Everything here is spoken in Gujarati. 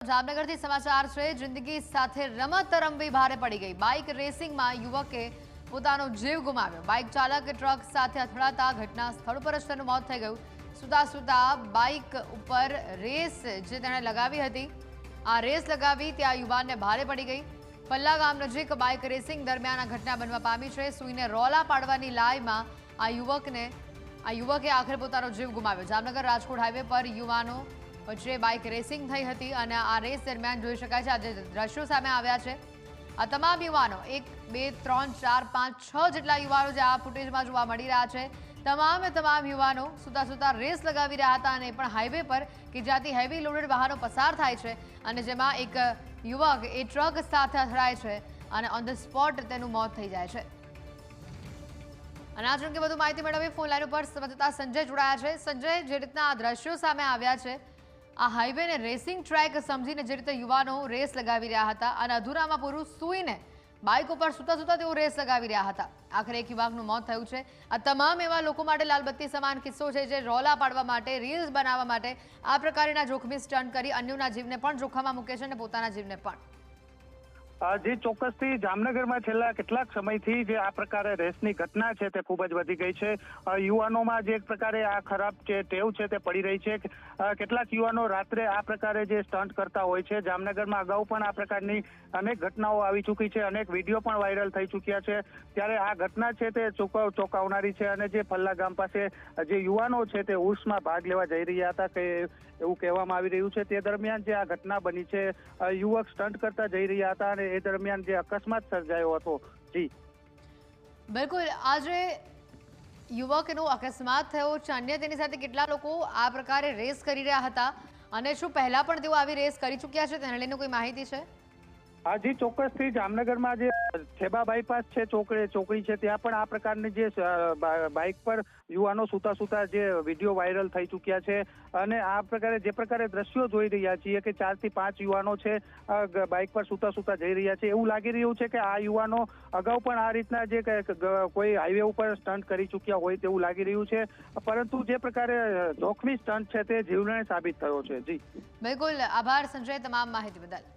જામનગરથી સમાચાર છે। જિંદગી સાથે રમત રમવી ભારે પડી ગઈ। બાઇક રેસિંગમાં યુવકે પોતાનો જીવ ગુમાવ્યો। બાઇક ચાલક ટ્રક સાથે અથડાતા ઘટના સ્થળ પર જ તેનું મોત થઈ ગયું। સુતા સુતા બાઇક ઉપર રેસ જે તેણે લગાવી હતી, આ રેસ લગાવી ત્યાં યુવાનને ભારે પડી ગઈ। પલ્લા ગામ નજીક બાઇક રેસિંગ દરમિયાન આ ઘટના બનવા પામી છે। સૂઈને રોલા પાડવાની લાયમાં આ યુવકે આખરે પોતાનો જીવ ગુમાવ્યો। જામનગર રાજકોટ હાઈવે પર યુવાનો વચ્ચે બાઇક રેસિંગ થઈ હતી અને આ રેસ દરમિયાન જોઈ શકાય છે આજે દ્રશ્યો સામે આવ્યા છે। આ તમામ યુવાનો 1 2 3 4 5 6 જેટલા યુવાનો જે આ ફૂટેજમાં જોવા મળી રહ્યા છે, તમામ યુવાનો સુતા સુતા રેસ લગાવી રહ્યા હતા અને પણ હાઈવે પર કે જ્યાંથી હેવી લોડેડ વાહનો પસાર થાય છે અને જેમાં એક યુવક એ ટ્રક સાથે અથડાય છે અને ઓન ધ સ્પોટ તેનું મોત થઈ જાય છે। અને આ અંગે વધુ માહિતી મેળવી ફોન લાઈન ઉપર સંવાદદાતા સંજય જોડાયા છે। સંજય, જે રીતના આ દ્રશ્યો સામે આવ્યા છે, આ હાઈવે ને રેસિંગ ટ્રેક સમજીને જે રીતે યુવાનો રેસ લગાવી રહ્યા હતા અને અધૂરામાં પૂરું સૂઈને બાઇક ઉપર સુતા સુતા તેઓ રેસ લગાવી રહ્યા હતા, આખરે એક યુવકનું મોત થયું છે। આ તમામ એવા લોકો માટે લાલબત્તી સમાન કિસ્સો છે જે રોલા પાડવા માટે, રીલ્સ બનાવવા માટે આ પ્રકારના જોખમી સ્ટન્ટ કરી અન્યોના જીવને પણ જોખમમાં મૂકે છે અને પોતાના જીવને પણ। જે ચોક્કસથી જામનગરમાં છેલ્લા કેટલાક સમયથી જે આ પ્રકારે રેસની ઘટના છે તે ખૂબ જ વધી ગઈ છે। યુવાનોમાં જે એક પ્રકારે આ ખરાબ જે ટેવ છે તે પડી રહી છે। કેટલાક યુવાનો રાત્રે આ પ્રકારે જે સ્ટન્ટ કરતા હોય છે। જામનગરમાં અગાઉ પણ આ પ્રકારની અનેક ઘટનાઓ આવી ચૂકી છે, અનેક વિડીયો પણ વાયરલ થઈ ચૂક્યા છે, ત્યારે આ ઘટના છે તે ચોંકાવનારી છે। અને જે પલ્લા ગામ પાસે જે યુવાનો છે તે ઉર્સમાં ભાગ લેવા જઈ રહ્યા હતા કે એવું કહેવામાં આવી રહ્યું છે, તે દરમિયાન જે આ ઘટના બની છે, યુવક સ્ટન્ટ કરતા જઈ રહ્યા હતા અને એ દરમિયાન જે અકસ્માત સર્જાયો હતો। જી બિલકુલ, આજે યુવકનો અકસ્માત થયો છે, અન્ય તેની સાથે કેટલા લોકો આ પ્રકારે રેસ કરી રહ્યા હતા અને શું પહેલા પણ તેઓ આવી રેસ કરી ચૂક્યા છે તેને લઈને કોઈ માહિતી છે? જી ચોક્કસથી જામનગરમાં જે છેબા બાયપાસ છે, ચોકડી છે, ત્યાં પણ આ પ્રકારની જે બાઇક પર યુવાનો સુતા સુતા જે વિડીયો વાયરલ થઈ ચૂક્યા છે અને આ પ્રકારે જે પ્રકારે દ્રશ્યો જોઈ રહ્યા છીએ કે 4 થી 5 યુવાનો છે બાઇક પર સુતા સુતા જઈ રહ્યા છે, એવું લાગી રહ્યું છે કે આ યુવાનો અગાઉ પણ આ રીતના જે કોઈ હાઈવે ઉપર સ્ટન્ટ કરી ચૂક્યા હોય તેવું લાગી રહ્યું છે, પરંતુ જે પ્રકારે જોખમી સ્ટન્ટ છે તે જીવલેણ સાબિત થયો છે। જી બિલકુલ, આભાર સંજય તમામ માહિતી બદલ।